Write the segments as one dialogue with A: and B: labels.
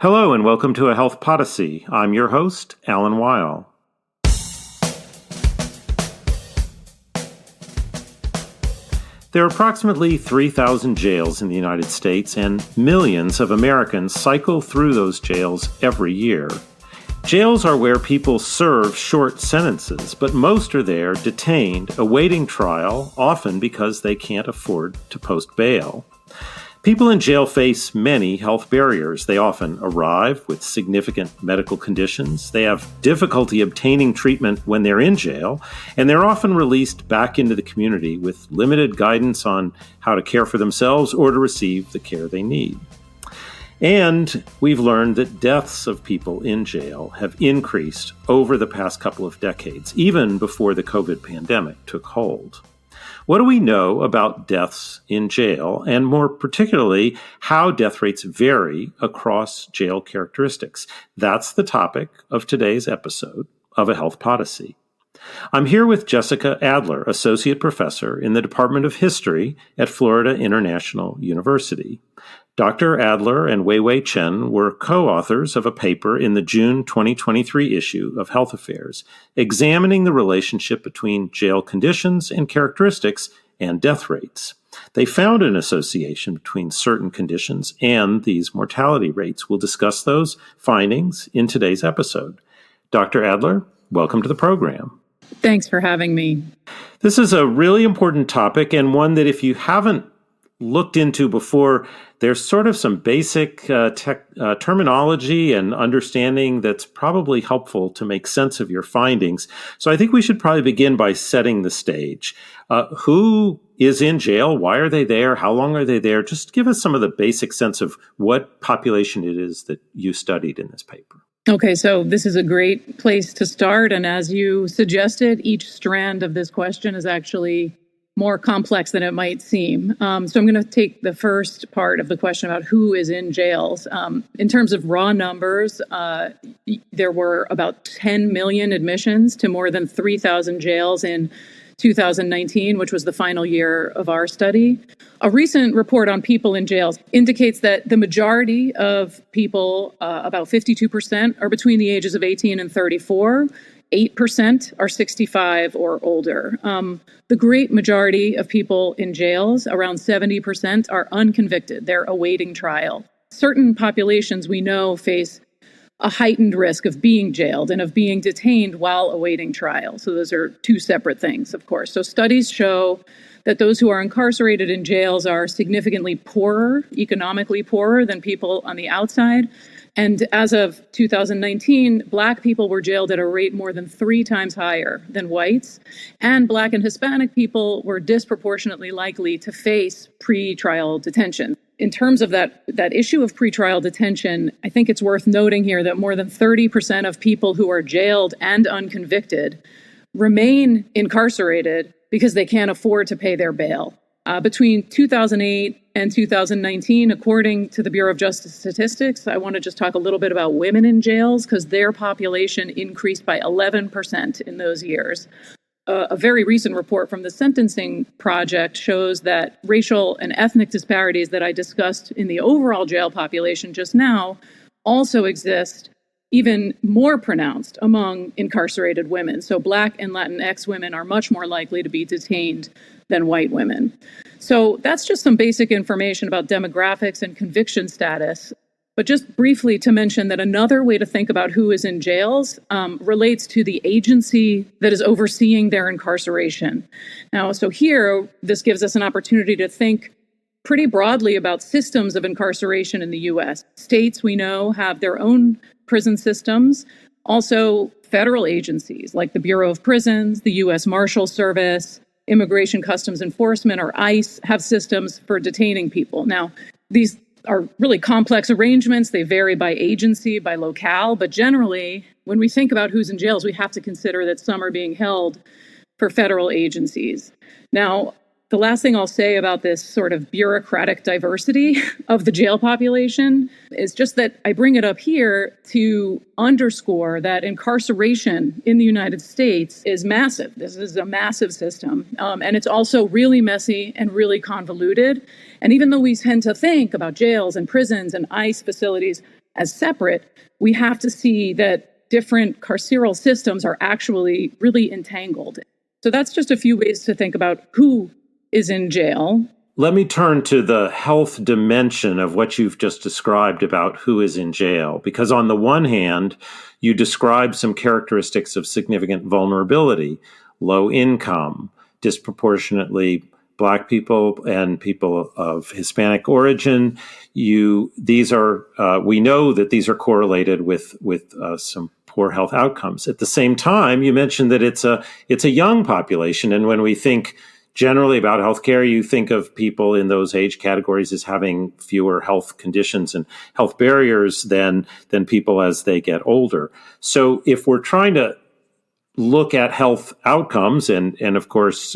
A: Hello and welcome to a Health Podyssey. I'm your host, Alan Weil. There are approximately 3,000 jails in the United States, and millions of Americans cycle through those jails every year. Jails are where people serve short sentences, but most are there detained, awaiting trial, often because they can't afford to post bail. People in jail face many health barriers. They often arrive with significant medical conditions. They have difficulty obtaining treatment when they're in jail, and they're often released back into the community with limited guidance on how to care for themselves or to receive the care they need. And we've learned that deaths of people in jail have increased over the past couple of decades, even before the COVID pandemic took hold. What do we know about deaths in jail, and more particularly, how death rates vary across jail characteristics? That's the topic of today's episode of A Health Podyssey. I'm here with Jessica Adler, Associate Professor in the Department of History at Florida International University. Dr. Adler and Weiwei Chen were co-authors of a paper in the June 2023 issue of Health Affairs, examining the relationship between jail conditions and characteristics and death rates. They found an association between certain conditions and these mortality rates. We'll discuss those findings in today's episode. Dr. Adler, welcome to the program.
B: Thanks for having me.
A: This is a really important topic, and one that if you haven't looked into before, there's sort of some basic terminology and understanding that's probably helpful to make sense of your findings. So I think we should probably begin by setting the stage. Who is in jail? Why are they there? How long are they there? Just give us some of the basic sense of what population it is that you studied in this paper.
B: Okay, so this is a great place to start. And as you suggested, each strand of this question is actually more complex than it might seem. So I'm going to take the first part of the question about who is in jails. In terms of raw numbers, there were about 10 million admissions to more than 3,000 jails in 2019, which was the final year of our study. A recent report on people in jails indicates that the majority of people, about 52%, are between the ages of 18 and 34. 8% are 65 or older. The great majority of people in jails, around 70%, are unconvicted. They're awaiting trial. Certain populations we know face a heightened risk of being jailed and of being detained while awaiting trial. So those are two separate things, of course. So studies show that those who are incarcerated in jails are significantly poorer, economically poorer than people on the outside. And as of 2019, Black people were jailed at a rate more than 3 times higher than whites. And Black and Hispanic people were disproportionately likely to face pretrial detention. In terms of that issue of pretrial detention, I think it's worth noting here that more than 30% of people who are jailed and unconvicted remain incarcerated because they can't afford to pay their bail. Between 2008 and 2019, according to the Bureau of Justice Statistics, I want to just talk a little bit about women in jails because their population increased by 11% in those years. A very recent report from the Sentencing Project shows that racial and ethnic disparities that I discussed in the overall jail population just now also exist, even more pronounced among incarcerated women. So Black and Latinx women are much more likely to be detained than white women. So that's just some basic information about demographics and conviction status. But just briefly to mention that another way to think about who is in jails relates to the agency that is overseeing their incarceration. Now, so here, this gives us an opportunity to think pretty broadly about systems of incarceration in the U.S. States, we know, have their own prison systems. Also, federal agencies like the Bureau of Prisons, the U.S. Marshal Service, Immigration Customs Enforcement, or ICE, have systems for detaining people. Now, these are really complex arrangements. They vary by agency, by locale, but generally, when we think about who's in jails, we have to consider that some are being held for federal agencies. Now, the last thing I'll say about this sort of bureaucratic diversity of the jail population is just that I bring it up here to underscore that incarceration in the United States is massive. This is a massive system. And it's also really messy and really convoluted. And even though we tend to think about jails and prisons and ICE facilities as separate, we have to see that different carceral systems are actually really entangled. So that's just a few ways to think about who is in jail.
A: Let me turn to the health dimension of what you've just described about who is in jail, because on the one hand, you describe some characteristics of significant vulnerability, low income, disproportionately Black people and people of Hispanic origin. These are we know that these are correlated with some poor health outcomes. At the same time, you mentioned that it's a young population, and when we think generally about healthcare, you think of people in those age categories as having fewer health conditions and health barriers than people as they get older. So if we're trying to look at health outcomes and of course,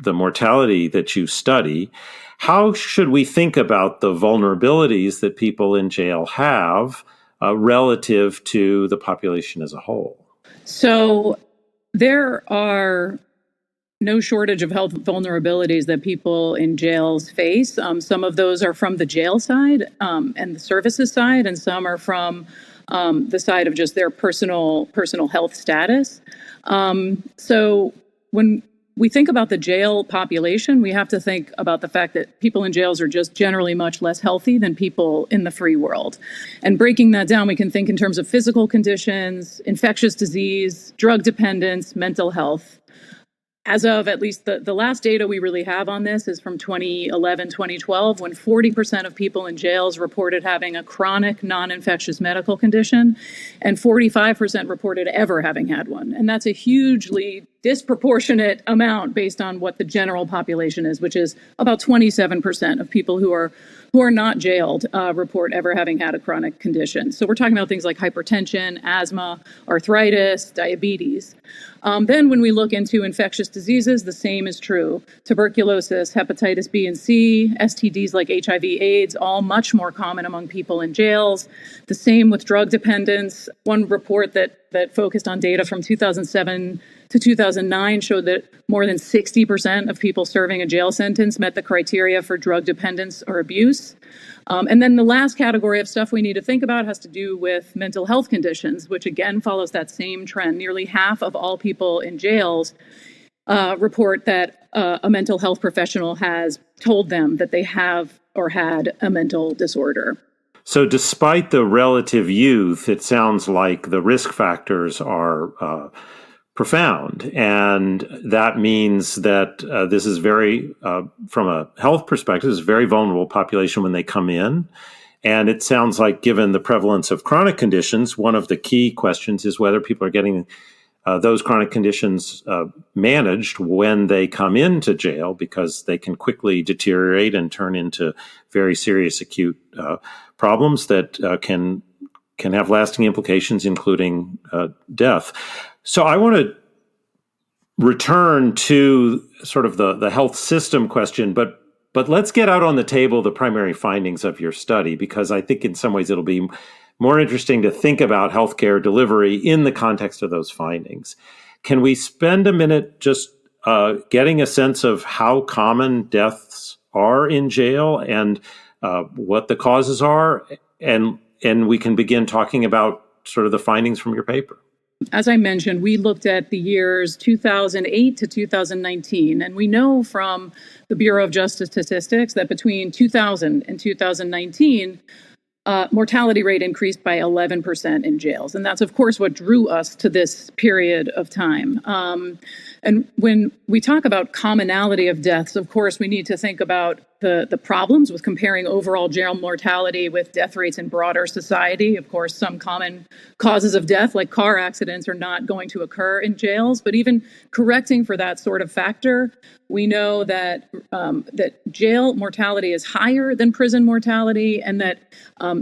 A: the mortality that you study, how should we think about the vulnerabilities that people in jail have relative to the population as a whole?
B: So there are no shortage of health vulnerabilities that people in jails face. Some of those are from the jail side and the services side, and some are from the side of just their personal health status. So when we think about the jail population, we have to think about the fact that people in jails are just generally much less healthy than people in the free world. And breaking that down, we can think in terms of physical conditions, infectious disease, drug dependence, mental health. As of at least the last data we really have on this is from 2011, 2012, when 40% of people in jails reported having a chronic non-infectious medical condition, and 45% reported ever having had one. And that's a hugely disproportionate amount based on what the general population is, which is about 27% of people who are not jailed report ever having had a chronic condition. So we're talking about things like hypertension, asthma, arthritis, diabetes. Then when we look into infectious diseases, the same is true. Tuberculosis, hepatitis B and C, STDs like HIV/AIDS, all much more common among people in jails. The same with drug dependence. One report that focused on data from 2007 to 2009 showed that more than 60% of people serving a jail sentence met the criteria for drug dependence or abuse. And then the last category of stuff we need to think about has to do with mental health conditions, which again follows that same trend. Nearly half of all people in jails report that a mental health professional has told them that they have or had a mental disorder.
A: So despite the relative youth, it sounds like the risk factors are profound. And that means that this is very, from a health perspective, is a very vulnerable population when they come in. And it sounds like, given the prevalence of chronic conditions, one of the key questions is whether people are getting those chronic conditions managed when they come into jail, because they can quickly deteriorate and turn into very serious acute problems that can have lasting implications, including death. So I want to return to sort of the health system question, but let's get out on the table the primary findings of your study, because I think in some ways it'll be more interesting to think about healthcare delivery in the context of those findings. Can we spend a minute just getting a sense of how common deaths are in jail and what the causes are, and we can begin talking about sort of the findings from your paper?
B: As I mentioned, we looked at the years 2008 to 2019, and we know from the Bureau of Justice Statistics that between 2000 and 2019, mortality rate increased by 11% in jails. And that's, of course, what drew us to this period of time. And when we talk about commonality of deaths, of course, we need to think about the problems with comparing overall jail mortality with death rates in broader society. Of course, some common causes of death, like car accidents, are not going to occur in jails. But even correcting for that sort of factor, we know that jail mortality is higher than prison mortality, and that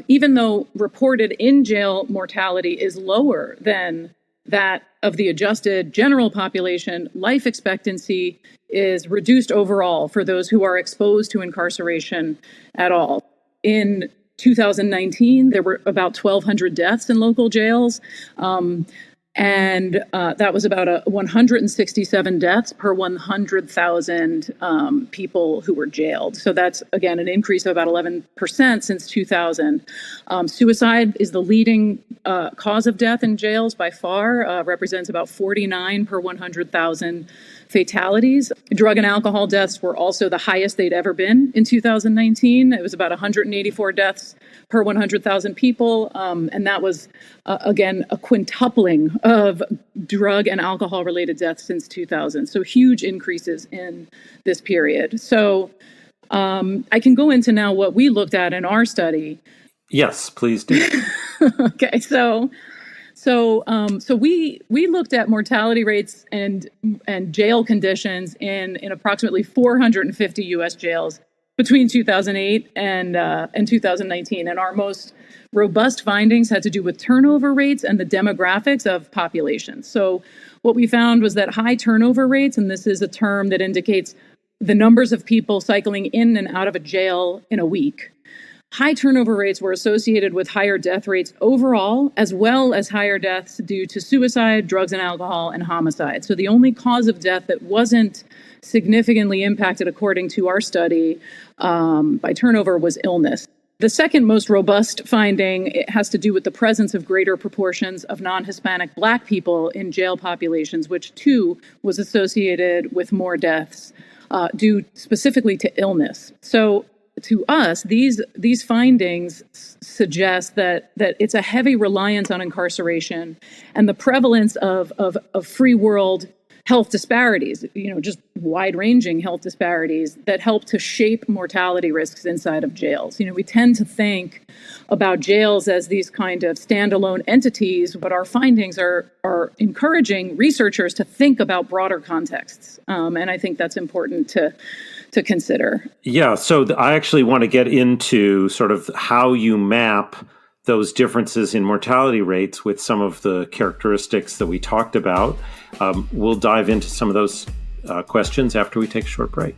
B: even though reported in jail mortality is lower than that of the adjusted general population, life expectancy is reduced overall for those who are exposed to incarceration at all. In 2019, there were about 1,200 deaths in local jails. And that was about 167 deaths per 100,000 people who were jailed. So that's, again, an increase of about 11% since 2000. Suicide is the leading cause of death in jails by far, represents about 49 per 100,000 fatalities. Drug and alcohol deaths were also the highest they'd ever been in 2019. It was about 184 deaths per 100,000 people. And that was, again, a quintupling of drug and alcohol related deaths since 2000. So huge increases in this period. So I can go into now what we looked at in our study.
A: Yes, please do.
B: Okay, so we looked at mortality rates and jail conditions in approximately 450 U.S. jails between 2008 and 2019, and our most robust findings had to do with turnover rates and the demographics of populations. So what we found was that high turnover rates, and this is a term that indicates the numbers of people cycling in and out of a jail in a week. High turnover rates were associated with higher death rates overall, as well as higher deaths due to suicide, drugs and alcohol, and homicide. So the only cause of death that wasn't significantly impacted, according to our study, by turnover was illness. The second most robust finding, it has to do with the presence of greater proportions of non-Hispanic Black people in jail populations, which too was associated with more deaths due specifically to illness. So to us, these findings suggest that it's a heavy reliance on incarceration and the prevalence of free world health disparities, just wide-ranging health disparities that help to shape mortality risks inside of jails. We tend to think about jails as these kind of standalone entities, but our findings are encouraging researchers to think about broader contexts. And I think that's important to consider. Yeah,
A: so I actually want to get into sort of how you map those differences in mortality rates with some of the characteristics that we talked about. We'll dive into some of those questions after we take a short break.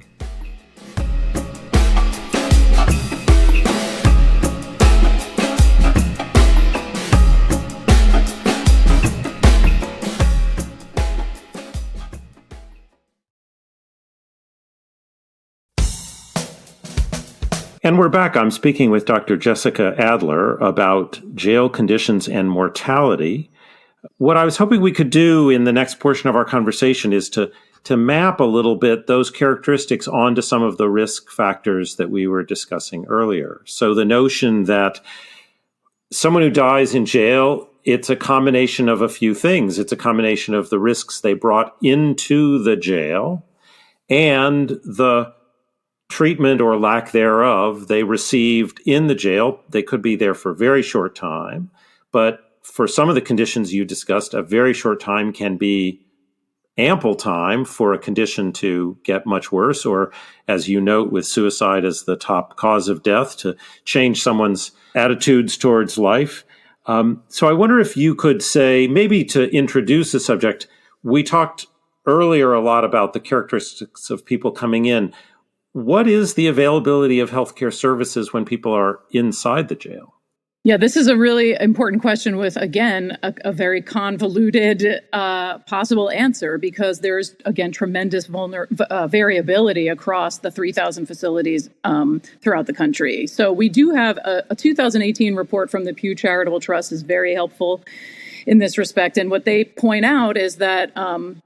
A: And we're back. I'm speaking with Dr. Jessica Adler about jail conditions and mortality. What I was hoping we could do in the next portion of our conversation is to map a little bit those characteristics onto some of the risk factors that we were discussing earlier. So the notion that someone who dies in jail, it's a combination of a few things. It's a combination of the risks they brought into the jail and the treatment or lack thereof they received in the jail. They could be there for a very short time, but for some of the conditions you discussed, a very short time can be ample time for a condition to get much worse, or as you note with suicide as the top cause of death, to change someone's attitudes towards life. So I wonder if you could say, maybe to introduce the subject, we talked earlier a lot about the characteristics of people coming in. What is the availability of healthcare services when people are inside the jail?
B: Yeah, this is a really important question with, again, a very convoluted possible answer, because there's, again, tremendous variability across the 3,000 facilities throughout the country. So we do have a 2018 report from the Pew Charitable Trust is very helpful in this respect. And what they point out is that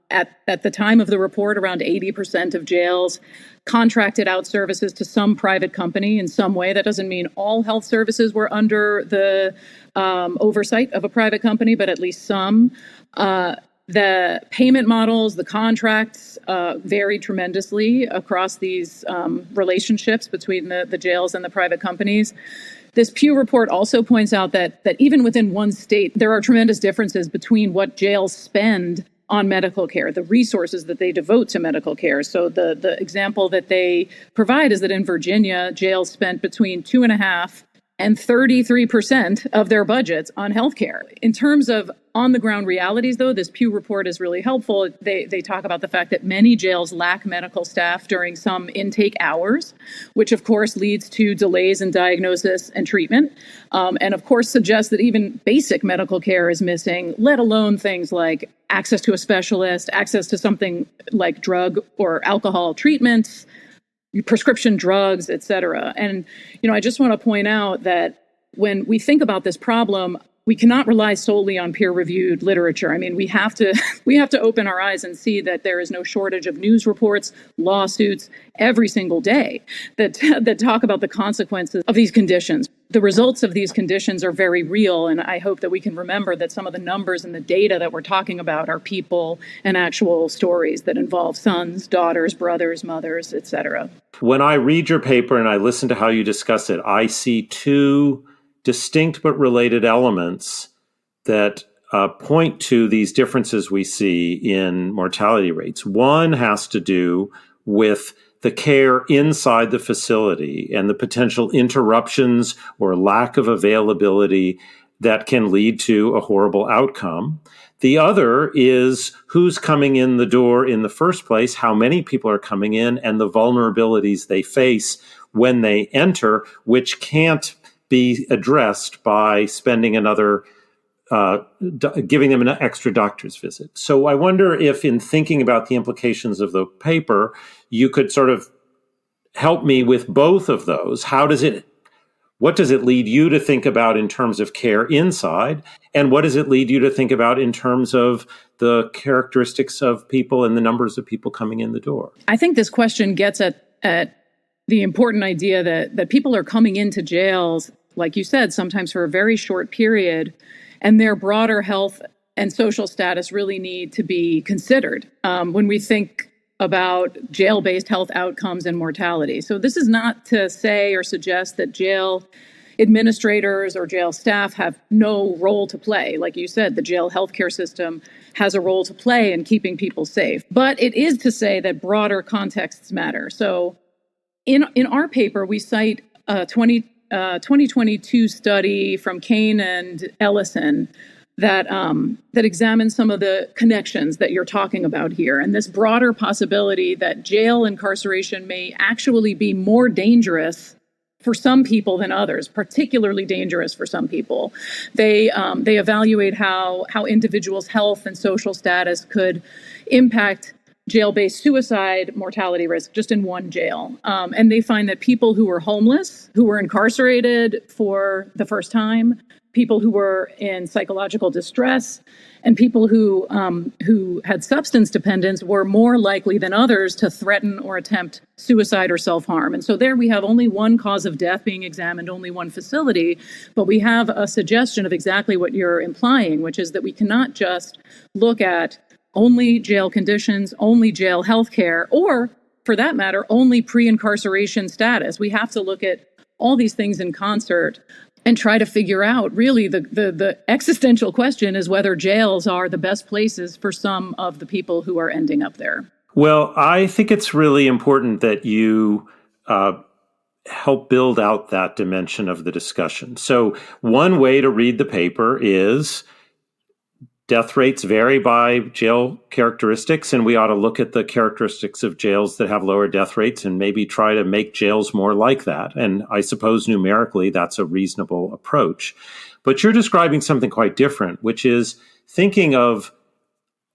B: at the time of the report, around 80% of jails contracted out services to some private company in some way. That doesn't mean all health services were under the oversight of a private company, but at least some. The payment models, the contracts vary tremendously across these relationships between the jails and the private companies. This Pew report also points out that even within one state, there are tremendous differences between what jails spend on medical care, the resources that they devote to medical care. So the example that they provide is that in Virginia, jails spent between $2.5 and 33% of their budgets on healthcare. In terms of on-the-ground realities, though, this Pew report is really helpful. They talk about the fact that many jails lack medical staff during some intake hours, which, of course, leads to delays in diagnosis and treatment, and, of course, suggests that even basic medical care is missing, let alone things like access to a specialist, access to something like drug or alcohol treatments, prescription drugs, et cetera. And, I just want to point out that when we think about this problem, we cannot rely solely on peer-reviewed literature. I mean, we have to open our eyes and see that there is no shortage of news reports, lawsuits every single day that talk about the consequences of these conditions. The results of these conditions are very real, and I hope that we can remember that some of the numbers and the data that we're talking about are people and actual stories that involve sons, daughters, brothers, mothers, et cetera.
A: When I read your paper and I listen to how you discuss it, I see two distinct but related elements that point to these differences we see in mortality rates. One has to do with the care inside the facility and the potential interruptions or lack of availability that can lead to a horrible outcome. The other is who's coming in the door in the first place, how many people are coming in, and the vulnerabilities they face when they enter, which can't be addressed by spending another, giving them an extra doctor's visit. So I wonder if in thinking about the implications of the paper, you could sort of help me with both of those. What does it lead you to think about in terms of care inside? And what does it lead you to think about in terms of the characteristics of people and the numbers of people coming in the door?
B: I think this question gets at the important idea that people are coming into jails, like you said, sometimes for a very short period, and their broader health and social status really need to be considered when we think about jail-based health outcomes and mortality. So this is not to say or suggest that jail administrators or jail staff have no role to play. Like you said, the jail healthcare system has a role to play in keeping people safe. But it is to say that broader contexts matter. So in our paper, we cite a 2022 study from Kane and Ellison that examines some of the connections that you're talking about here, and this broader possibility that jail incarceration may actually be more dangerous for some people than others, particularly dangerous for some people. They evaluate how individuals' health and social status could impact jail-based suicide mortality risk just in one jail. And they find that people who were homeless, who were incarcerated for the first time, people who were in psychological distress, and people who had substance dependence were more likely than others to threaten or attempt suicide or self-harm. And so there we have only one cause of death being examined, only one facility, but we have a suggestion of exactly what you're implying, which is that we cannot just look at only jail conditions, only jail healthcare, or for that matter, only pre-incarceration status. We have to look at all these things in concert and try to figure out, really, the existential question is whether jails are the best places for some of the people who are ending up there.
A: Well, I think it's really important that you help build out that dimension of the discussion. So one way to read the paper is death rates vary by jail characteristics, and we ought to look at the characteristics of jails that have lower death rates and maybe try to make jails more like that. And I suppose numerically that's a reasonable approach. But you're describing something quite different, which is thinking of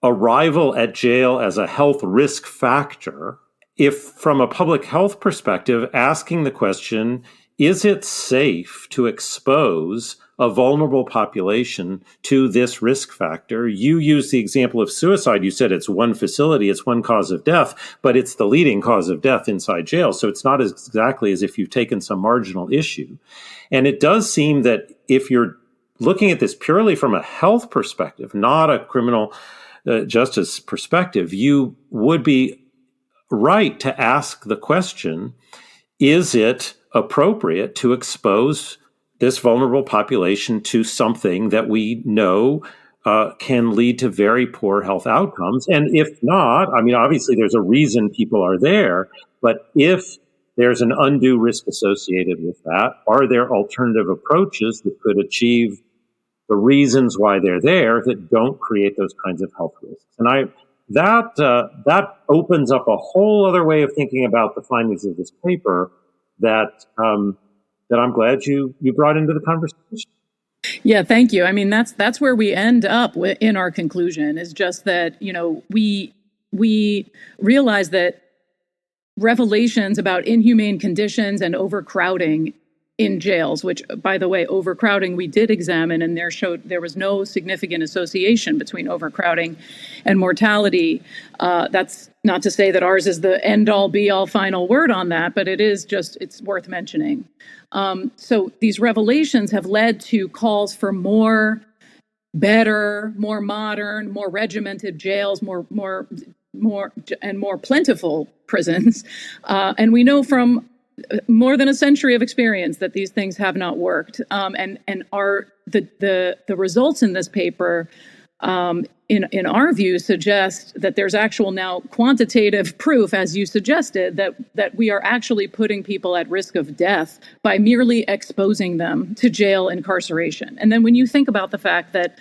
A: arrival at jail as a health risk factor. If from a public health perspective, asking the question, is it safe to expose a vulnerable population to this risk factor? You use the example of suicide. You said it's one facility, it's one cause of death, but it's the leading cause of death inside jail. So it's not exactly as if you've taken some marginal issue. And it does seem that if you're looking at this purely from a health perspective, not a criminal justice perspective, you would be right to ask the question, is it appropriate to expose this vulnerable population to something that we know can lead to very poor health outcomes? And if not, I mean, obviously there's a reason people are there, but if there's an undue risk associated with that? Are there alternative approaches that could achieve the reasons why they're there that don't create those kinds of health risks? And that opens up a whole other way of thinking about the findings of this paper that I'm glad you brought into the conversation.
B: Yeah, thank you. I mean, that's where we end up in our conclusion, is just that, we realize that revelations about inhumane conditions and overcrowding in jails, which, by the way, overcrowding we did examine, and there was no significant association between overcrowding and mortality. That's not to say that ours is the end-all, be-all, final word on that, but it's worth mentioning. So these revelations have led to calls for better, more modern, more regimented jails, more and more plentiful prisons. And we know from more than a century of experience that these things have not worked. And the results in this paper, in our view, suggest that there's actual now quantitative proof, as you suggested, that we are actually putting people at risk of death by merely exposing them to jail incarceration. And then when you think about the fact that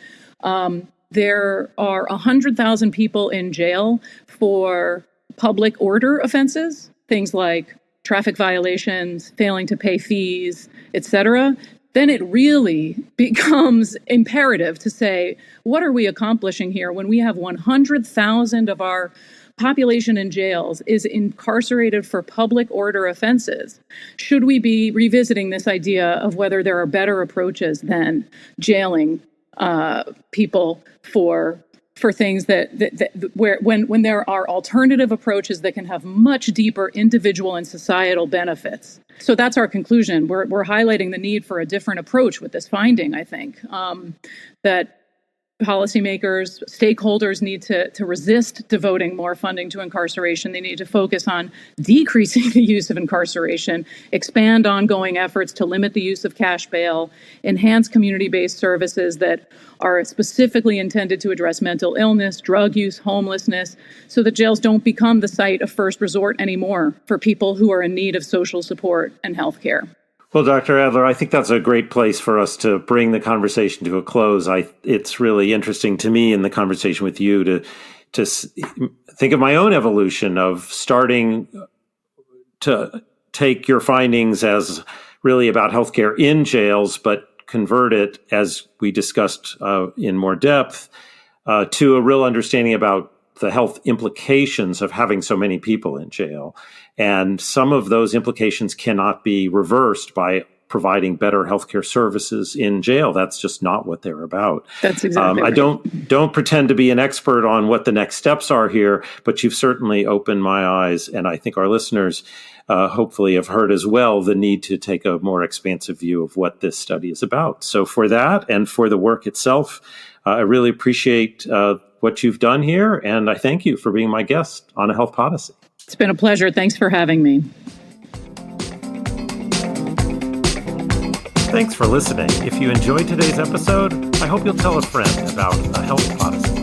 B: there are 100,000 people in jail for public order offenses, things like traffic violations, failing to pay fees, etc., then it really becomes imperative to say, what are we accomplishing here when we have 100,000 of our population in jails is incarcerated for public order offenses? Should we be revisiting this idea of whether there are better approaches than jailing people for things when there are alternative approaches that can have much deeper individual and societal benefits? So that's our conclusion. We're highlighting the need for a different approach with this finding, I think, that policymakers, stakeholders need to resist devoting more funding to incarceration. They need to focus on decreasing the use of incarceration, expand ongoing efforts to limit the use of cash bail, enhance community-based services that are specifically intended to address mental illness, drug use, homelessness, so that jails don't become the site of first resort anymore for people who are in need of social support and health care.
A: Well, Dr. Adler, I think that's a great place for us to bring the conversation to a close. It's really interesting to me in the conversation with you to think of my own evolution of starting to take your findings as really about healthcare in jails, but convert it, as we discussed in more depth, to a real understanding about the health implications of having so many people in jail. And some of those implications cannot be reversed by providing better healthcare services in jail. That's just not what they're about.
B: That's exactly right.
A: I don't pretend to be an expert on what the next steps are here, but you've certainly opened my eyes, and I think our listeners hopefully have heard as well the need to take a more expansive view of what this study is about. So for that and for the work itself, I really appreciate what you've done here, and I thank you for being my guest on A Health Podyssey.
B: It's been a pleasure. Thanks for having me.
A: Thanks for listening. If you enjoyed today's episode, I hope you'll tell a friend about A Health Podyssey.